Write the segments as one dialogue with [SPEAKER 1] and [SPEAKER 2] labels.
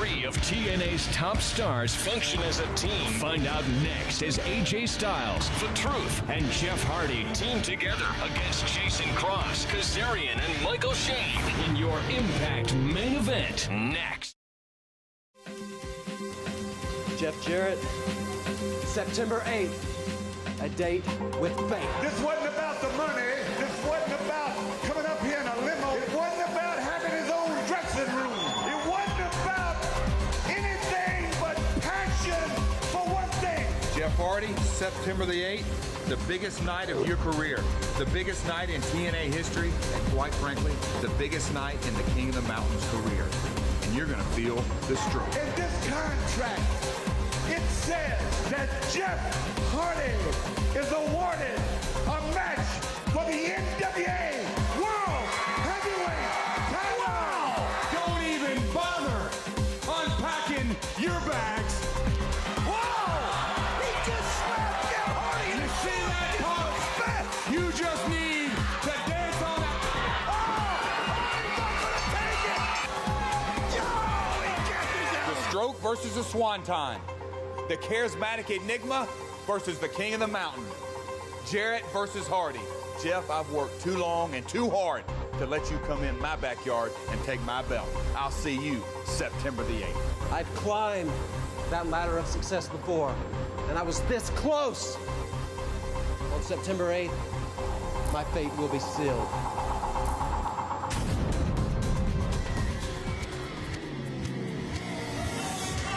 [SPEAKER 1] 3 of TNA's top stars function as a team. Find out next as AJ Styles, The Truth, and Jeff Hardy team together against Jason Cross, Kazarian, and Michael Shane in your Impact main event next.
[SPEAKER 2] Jeff Jarrett, September 8th, a date with fate.
[SPEAKER 3] This wasn't about the money. This wasn't about coming up here in a limo. It wasn't about having his own dressing room. It wasn't about anything but passion for one thing.
[SPEAKER 4] Jeff Hardy, September the 8th, the biggest night of your career, the biggest night in TNA history, and quite frankly, the biggest night in the King of the Mountain's career. And you're gonna feel the stroke.
[SPEAKER 3] In this contract, it says that Jeff Hardy is awarded a match for the NWA World Heavyweight title.
[SPEAKER 5] Wow! Don't even bother unpacking your bags.
[SPEAKER 3] Whoa! He just slapped Jeff Hardy in
[SPEAKER 5] You
[SPEAKER 3] the
[SPEAKER 5] see that, Punk? You just need to dance on that.
[SPEAKER 3] Oh! Hardy's not gonna take it! Yo! He catches
[SPEAKER 4] The
[SPEAKER 3] him!
[SPEAKER 4] stroke versus the swanton. The charismatic enigma versus the King of the Mountain. Jarrett versus Hardy. Jeff, I've worked too long and too hard to let you come in my backyard and take my belt. I'll see you September the 8th.
[SPEAKER 2] I've climbed that ladder of success before, and I was this close. On September 8th, my fate will be sealed.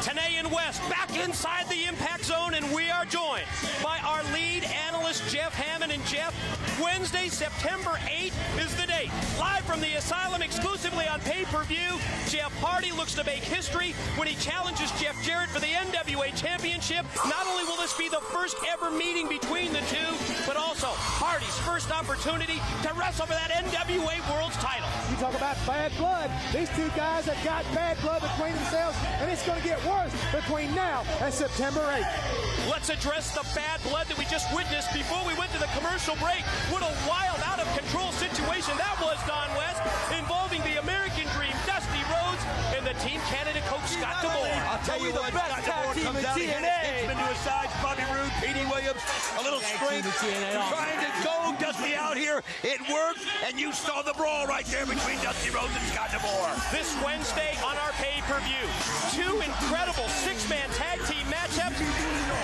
[SPEAKER 6] TNA and West back inside the impact zone, and we are joined by our lead analyst, Jeff Hammond. And Jeff, Wednesday, September 8th is the date. Live from the Asylum, exclusively on pay-per-view, Jeff Hardy looks to make history when he challenges Jeff Jarrett for the NWA Championship. Not only will this be the first ever meeting between the two, but also Hardy's first opportunity to wrestle for that NWA World's title.
[SPEAKER 7] You talk about bad blood. These two guys have got bad blood between themselves, and it's going to get worse between now and September 8th.
[SPEAKER 6] Let's address the bad blood that we just witnessed before we went to the commercial break. What a wild, out-of-control situation that was, Don West, involving the American Dream, Dusty Rhodes, and the Team Canada coach, Scott DeMore.
[SPEAKER 8] I'll tell you what, Scott DeMore comes out, he had his henchmen to his side, Bobby Roode, Petey Williams, a little strength, trying to go Dusty out here. It worked, and you saw the brawl right there between Dusty Rhodes and Scott DeMore.
[SPEAKER 6] This Wednesday on our pay-per-view, two incredible six-man tag team matchups,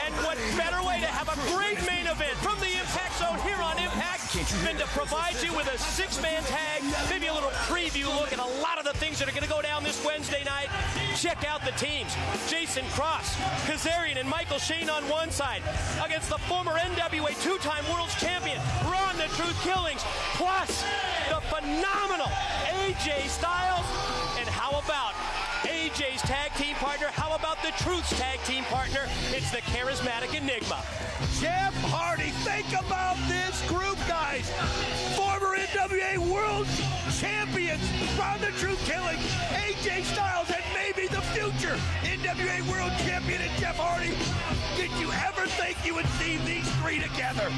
[SPEAKER 6] and what better way to have a great main event from the Impact Zone here on Impact than to provide you with a six-man tag, maybe a little preview look at a lot of the things that are going to go down this Wednesday night. Check out the teams. Jason Cross, Kazarian, and Michael Shane on one side against the former NWA two-time World's Champion, Ron the Truth Killings, plus the phenomenal AJ Styles. And how about AJ's tag team partner? How about the Truth's tag team partner? It's the charismatic Enigma.
[SPEAKER 8] Jeff Hardy, think about this group, guys. Former NWA World Champions, Ron the Truth Killing, AJ Styles, and maybe the future NWA World Champion and Jeff Hardy. Did you ever think you would see these three together?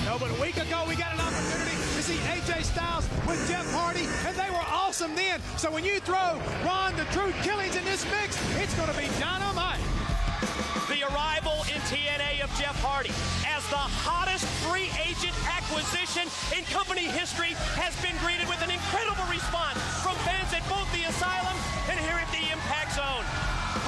[SPEAKER 7] No, but a week ago we got an opportunity to see AJ Styles with Jeff Hardy, and they were awesome then. So when you throw Ron the Truth Killings in this mix, it's going to be dynamite.
[SPEAKER 6] The arrival in TNA of Jeff Hardy as the hottest free agent acquisition in company history has been greeted with an incredible response from fans at both the Asylum and here at the Impact Zone.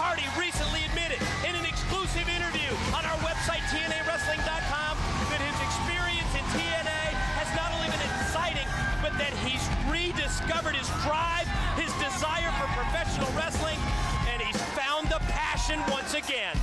[SPEAKER 6] Hardy recently admitted in an exclusive interview on our website, TNAWrestling.com, that his experience in TNA has not only been exciting, but that he's rediscovered his drive, his desire for professional wrestling, and he's found the passion once again.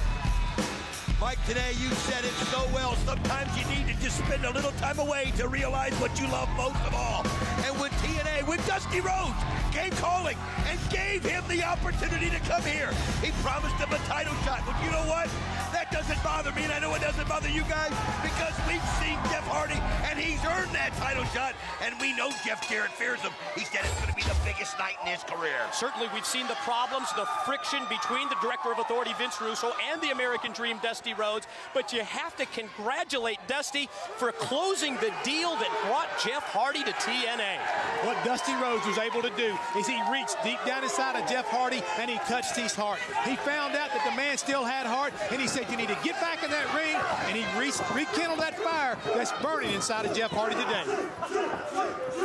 [SPEAKER 8] Mike, today you said it so well. Sometimes you need to just spend a little time away to realize what you love most of all. And with TNA, with Dusty Rhodes, came calling and gave him the opportunity to come here. He promised him a title shot. But you know what? That doesn't bother me, and I know it doesn't bother you guys, because we've seen Jeff Hardy, and he's earned that title shot, and we know Jeff Jarrett fears him. He said it's going to be the biggest night in his career.
[SPEAKER 6] Certainly, we've seen the problems, the friction between the Director of Authority, Vince Russo, and the American Dream, Dusty Rhodes, but you have to congratulate Dusty for closing the deal that brought Jeff Hardy to TNA.
[SPEAKER 9] What Dusty Rhodes was able to do
[SPEAKER 7] is he reached deep down inside of Jeff Hardy and he touched his heart. He found out that the man still had heart, and he said, you need to get back in that ring, and he rekindled that fire that's burning inside of Jeff Hardy today.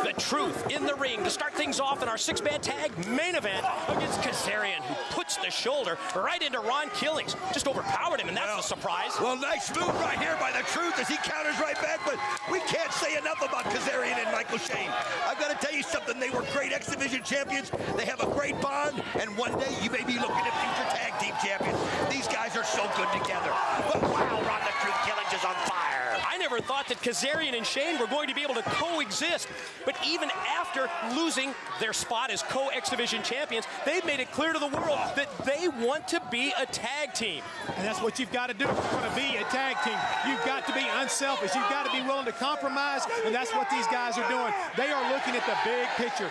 [SPEAKER 6] The Truth in the ring to start things off in our six-man tag main event against Kazarian, who puts the shoulder right into Ron Killings. Just overpowered him, and that's a surprise.
[SPEAKER 8] Well, nice move right here by the Truth as he counters right back, but we can't say enough about Kazarian and Michael Shane. I've got to tell you something. They were great X Division champions. They have a great bond, and one day you may be looking at future tag team champions. These guys are so good together. But wow, Ron the Truth Killings is on fire.
[SPEAKER 6] I never thought that Kazarian and Shane were going to be able to coexist, but even after losing their spot as co-X Division champions, they've made it clear to the world that they want to be a tag team.
[SPEAKER 7] And that's what you've got to do if you want to be a tag team. You've got to be unselfish. You've got to be willing to compromise, and that's what these guys are doing. They are looking at the big picture.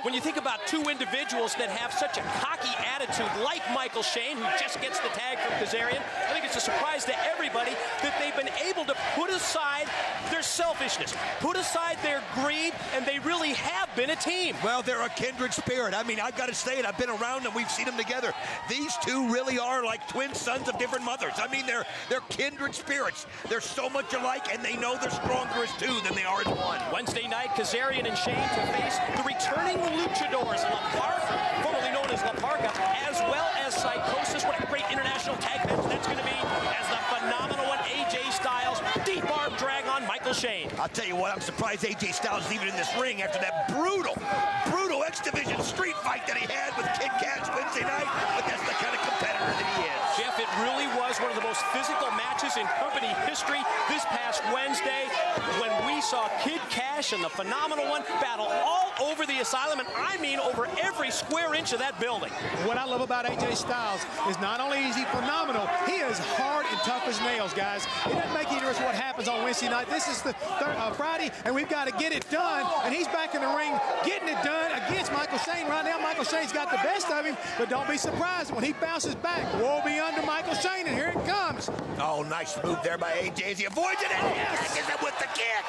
[SPEAKER 6] When you think about two individuals that have such a cocky attitude, like Michael Shane, who just gets the tag from Kazarian, I think it's a surprise to everybody that they've been able to put aside their selfishness, put aside their greed, and they really have been a team.
[SPEAKER 8] Well, they're a kindred spirit. I mean, I've got to say it. I've been around them. We've seen them together. These two really are like twin sons of different mothers. I mean, they're kindred spirits. They're so much alike, and they know they're stronger as two than they are as one.
[SPEAKER 6] Wednesday night, Kazarian and Shane to face the returning Luchadors, La Parka, formerly known as La Parka, as well as Psychosis. What a great international tag match that's going to be, as the phenomenal one, AJ Styles, deep arm drag on Michael Shane.
[SPEAKER 8] I'll tell you what, I'm surprised AJ Styles is even in this ring after that brutal X Division street fight that he had with Kid Cash Wednesday night, but that's the kind of competitor that he is.
[SPEAKER 6] Jeff, it really was one of the most physical matches in company history this past Wednesday when we saw Kid Cash and the phenomenal one battle all over the asylum, and I mean over every square inch of that building.
[SPEAKER 7] What I love about AJ Styles is not only is he phenomenal, he is hard and tough as nails, guys. It doesn't make any difference what happens on Wednesday night. This is the Friday, and we've got to get it done, and he's back in the ring getting it done against Michael Shane. Right now, Michael Shane's got the best of him, but don't be surprised when he bounces back. Woe be unto Michael Shane, and here it comes.
[SPEAKER 8] Oh, nice move there by AJ as he avoids it, and yes, is it with the kick.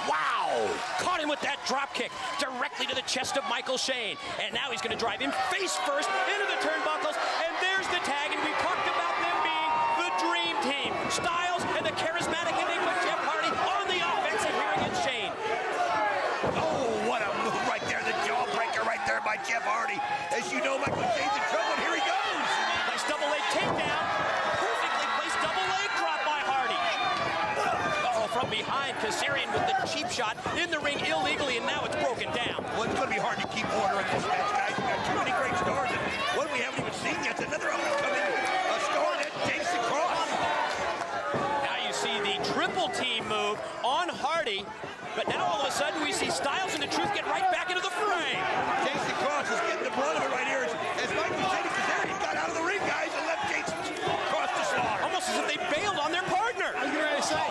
[SPEAKER 8] Wow!
[SPEAKER 6] Caught him with that drop kick directly to the chest of Michael Shane. And now he's going to drive him face first into the turnbuckles. And there's the tag. And we talked about them being the dream team. Styles and the charismatic enigma Jeff Hardy on the offensive here against Shane.
[SPEAKER 8] Oh, what a move right there. The jawbreaker right there by Jeff Hardy. As you know, Michael Shane's in trouble. Here he goes.
[SPEAKER 6] Nice double leg takedown. Perfectly placed double leg drop by Hardy. From behind, Kazarian with the cheap shot in the ring illegally, and now it's broken down.
[SPEAKER 8] Well, it's going to be hard to keep order in this match, guys. We've got too many great stars, and one we haven't even seen yet. Another up-and-coming star, that's Jason Cross.
[SPEAKER 6] Now you see the triple team move on Hardy, but now all of a sudden we see Styles and the Truth get right back into the fray.
[SPEAKER 8] Jason Cross is getting the brunt of it right here as Michael Shane and Kazarian got out of the ring, guys, and left Jason Cross to slaughter.
[SPEAKER 6] Almost as if they bailed on their partner.
[SPEAKER 7] I was getting ready to say,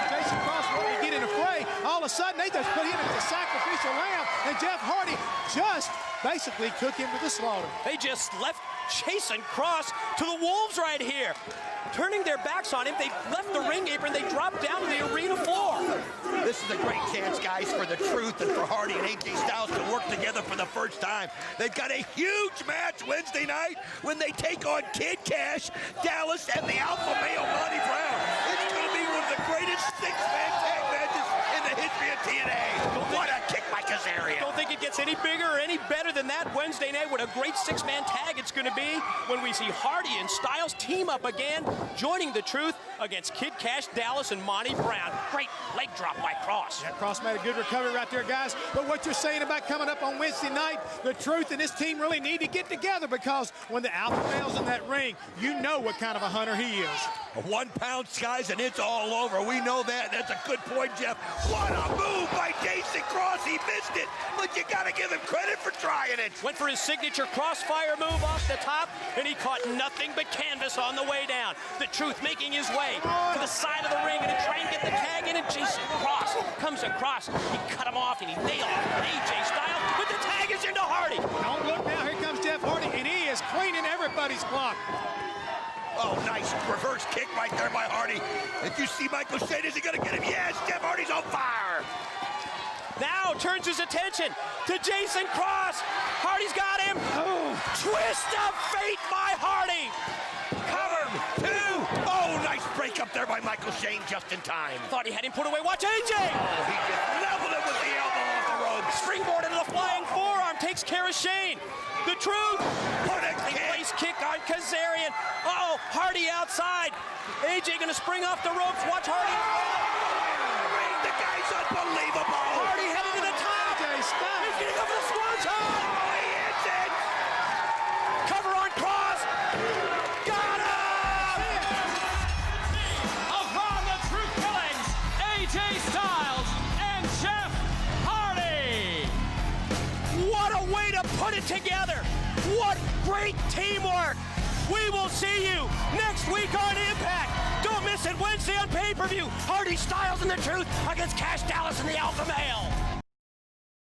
[SPEAKER 7] Jason Cross wanted to get in a fray. All of a sudden, they just put him as a sacrificial lamb, and Jeff Hardy just basically took him to the slaughter.
[SPEAKER 6] They just left Jason Cross to the wolves right here. Turning their backs on him, they left the ring apron, they dropped down to the arena floor.
[SPEAKER 8] This is a great chance, guys, for the Truth and for Hardy and AJ Styles to work together for the first time. They've got a huge match Wednesday night when they take on Kid Cash, Dallas, and the alpha male Monty Brown. It's going to be one of the greatest six-man tag matches in the history of TNA. What a kick by Kazarian.
[SPEAKER 6] Don't think it gets any bigger or any better than that Wednesday night. What a great six-man tag it's going to be when we see Hardy and Styles team up again, joining the Truth against Kid Cash, Dallas, and Monty Brown. Great leg drop by Cross.
[SPEAKER 7] Yeah, Cross made a good recovery right there, guys. But what you're saying about coming up on Wednesday night, the Truth and this team really need to get together, because when the alpha male's in that ring, you know what kind of a hunter he is.
[SPEAKER 8] 1 pound, guys, and it's all over. We know that. That's a good point, Jeff. What a move by Jason Cross. He missed it, but you got to give him credit for trying it.
[SPEAKER 6] Went for his signature crossfire move off the top, and he caught nothing but canvas on the way down. The Truth making his way to the side of the ring and try and get the tag in, and Jason Cross comes across. He cut him off, and he nailed AJ Styles, but the tag is into Hardy.
[SPEAKER 7] Don't look now. Here comes Jeff Hardy, and he is cleaning everybody's clock.
[SPEAKER 8] Oh, nice reverse kick right there by Hardy. If you see Michael Shane, is he going to get him? Yes, Jeff Hardy's on fire.
[SPEAKER 6] Now turns his attention to Jason Cross. Hardy's got him. Oh. Twist of fate by Hardy. Covered.
[SPEAKER 8] 2. Oh, nice break up there by Michael Shane just in time.
[SPEAKER 6] Thought he had him put away. Watch AJ.
[SPEAKER 8] Oh, he just leveled it with the elbow off the rope.
[SPEAKER 6] Springboard into the flying forearm. Takes care of Shane. The truth.
[SPEAKER 8] What a
[SPEAKER 6] place kick on Kazarian. Uh-oh, Hardy outside. AJ gonna spring off the ropes. Watch Hardy.
[SPEAKER 8] The guy's unbelievable.
[SPEAKER 6] Hardy headed to the top.
[SPEAKER 7] AJ, stop.
[SPEAKER 6] He's getting up for the swanton.
[SPEAKER 8] Oh, he hits it.
[SPEAKER 6] Cover on Cross. Got him.
[SPEAKER 1] Upon the Truth Killings, AJ Styles and Jeff Hardy.
[SPEAKER 6] What a way to put it together. What great teamwork. We will see you next week on Impact. Don't miss it Wednesday on pay-per-view. Hardy Styles and the Truth against Cash Dallas and the Alpha Male.